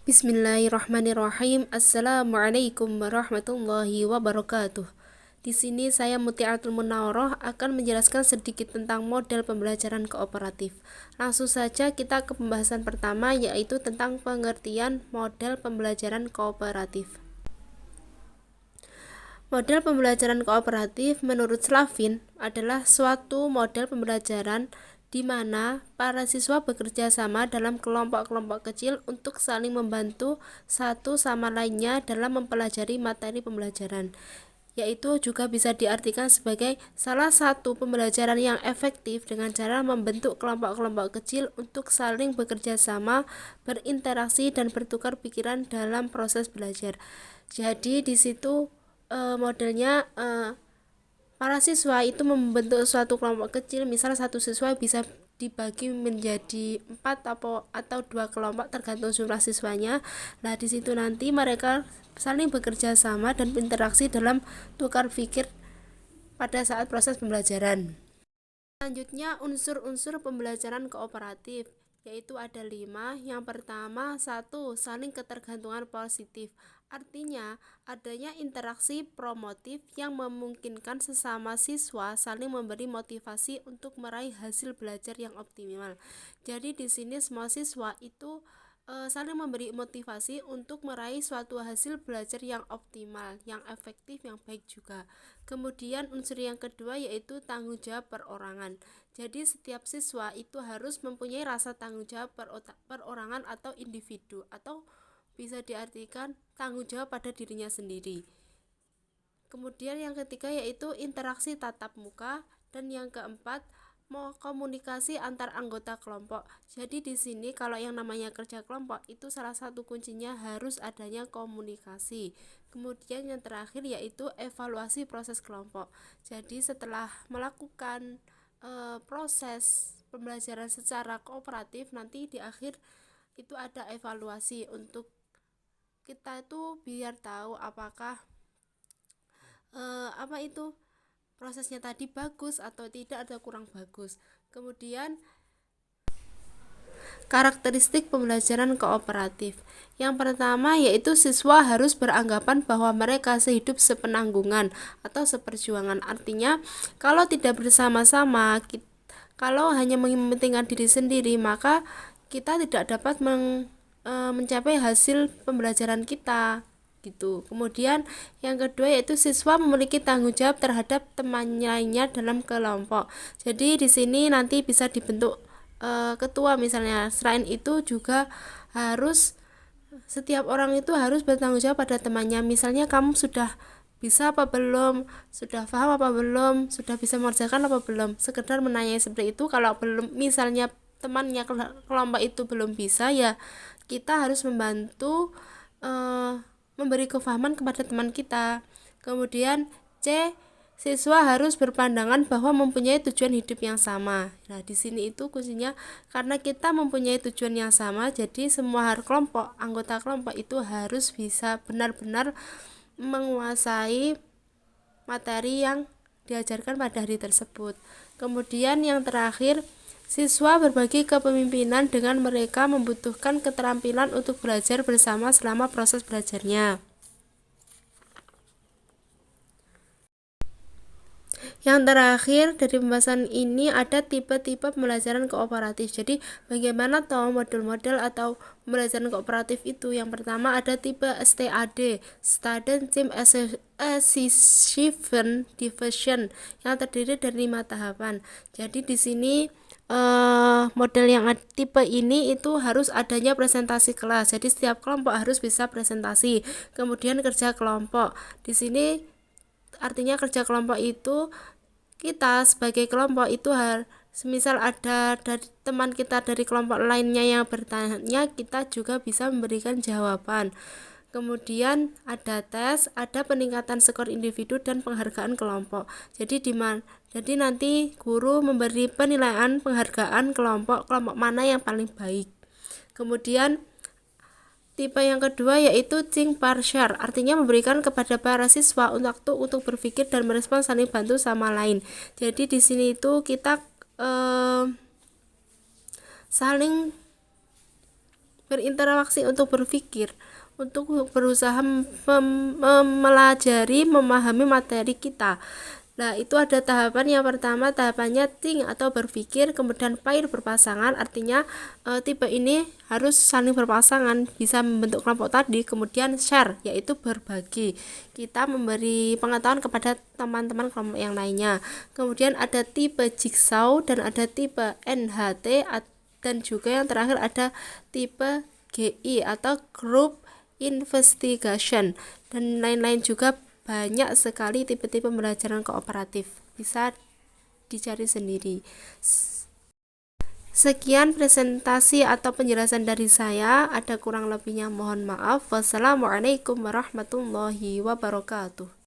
Bismillahirrahmanirrahim. Assalamualaikum warahmatullahi wabarakatuh. Di sini saya Mutiatul Munawwaroh akan menjelaskan sedikit tentang model pembelajaran kooperatif. Langsung saja kita ke pembahasan pertama, yaitu tentang pengertian model pembelajaran kooperatif. Model pembelajaran kooperatif menurut Slavin adalah suatu model pembelajaran di mana para siswa bekerja sama dalam kelompok-kelompok kecil untuk saling membantu satu sama lainnya dalam mempelajari materi pembelajaran, yaitu juga bisa diartikan sebagai salah satu pembelajaran yang efektif dengan cara membentuk kelompok-kelompok kecil untuk saling bekerja sama, berinteraksi, dan bertukar pikiran dalam proses belajar. Jadi di situ modelnya para siswa itu membentuk suatu kelompok kecil. Misal satu siswa bisa dibagi menjadi 4 atau 2 kelompok tergantung jumlah siswanya. Nah, di situ nanti mereka saling bekerja sama dan berinteraksi dalam tukar pikir pada saat proses pembelajaran. Selanjutnya, unsur-unsur pembelajaran kooperatif, yaitu ada 5. Yang pertama, 1. Saling ketergantungan positif. Artinya, adanya interaksi promotif yang memungkinkan sesama siswa saling memberi motivasi untuk meraih hasil belajar yang optimal. Jadi di sini semua siswa itu saling memberi motivasi untuk meraih suatu hasil belajar yang optimal, yang efektif, yang baik juga. Kemudian unsur yang kedua yaitu tanggung jawab perorangan. Jadi setiap siswa itu harus mempunyai rasa tanggung jawab perorangan atau individu, atau bisa diartikan tanggung jawab pada dirinya sendiri. Kemudian yang ketiga yaitu interaksi tatap muka, dan yang keempat komunikasi antar anggota kelompok. Jadi di sini kalau yang namanya kerja kelompok itu salah satu kuncinya harus adanya komunikasi. Kemudian yang terakhir yaitu evaluasi proses kelompok. Jadi setelah melakukan proses pembelajaran secara kooperatif, nanti di akhir itu ada evaluasi untuk kita itu biar tahu apakah prosesnya tadi bagus atau tidak, atau kurang bagus. Kemudian karakteristik pembelajaran kooperatif. Yang pertama yaitu siswa harus beranggapan bahwa mereka sehidup sepenanggungan atau seperjuangan. Artinya kalau tidak bersama-sama, kalau hanya mementingkan diri sendiri, maka kita tidak dapat mencapai hasil pembelajaran kita gitu. Kemudian yang kedua yaitu siswa memiliki tanggung jawab terhadap teman lainnya dalam kelompok. Jadi di sini nanti bisa dibentuk ketua misalnya. Selain itu juga setiap orang itu harus bertanggung jawab pada temannya. Misalnya kamu sudah bisa apa belum, sudah paham apa belum, sudah bisa mengerjakan apa belum, sekedar menanyai seperti itu. Kalau belum, misalnya temannya kelompok itu belum bisa, ya kita harus membantu memberi kefahaman kepada teman kita. Kemudian C, siswa harus berpandangan bahwa mempunyai tujuan hidup yang sama. Nah, di sini itu kuncinya karena kita mempunyai tujuan yang sama, jadi semua anggota kelompok itu harus bisa benar-benar menguasai materi yang diajarkan pada hari tersebut. Kemudian yang terakhir, siswa berbagi kepemimpinan dengan mereka membutuhkan keterampilan untuk belajar bersama selama proses belajarnya. Yang terakhir dari pembahasan ini ada tipe-tipe pembelajaran kooperatif. Jadi bagaimana tahu model-model atau pembelajaran kooperatif itu? Yang pertama ada tipe STAD, Student Team Assessment Division, yang terdiri dari 5 tahapan. Jadi di sini model yang tipe ini itu harus adanya presentasi kelas. Jadi setiap kelompok harus bisa presentasi. Kemudian kerja kelompok. Di sini artinya kerja kelompok itu kita sebagai kelompok itu semisal ada dari teman kita dari kelompok lainnya yang bertanya, kita juga bisa memberikan jawaban. Kemudian ada tes, ada peningkatan skor individu dan penghargaan kelompok. Jadi nanti guru memberi penilaian penghargaan kelompok mana yang paling baik. Kemudian tipe yang kedua yaitu think partial, artinya memberikan kepada para siswa waktu untuk berpikir dan merespons saling bantu sama lain. Jadi di sini itu kita saling berinteraksi untuk berpikir, untuk berusaha mempelajari, memahami materi kita. Nah, itu ada tahapan. Yang pertama tahapannya think atau berpikir, kemudian pair berpasangan, artinya tipe ini harus saling berpasangan, bisa membentuk kelompok tadi. Kemudian share, yaitu berbagi, kita memberi pengetahuan kepada teman-teman kelompok yang lainnya. Kemudian ada tipe jigsaw dan ada tipe NHT, dan juga yang terakhir ada tipe GI atau group investigation, dan lain-lain juga. Banyak sekali tipe-tipe pembelajaran kooperatif, bisa dicari sendiri. Sekian presentasi atau penjelasan dari saya, ada kurang lebihnya mohon maaf. Wassalamualaikum warahmatullahi wabarakatuh.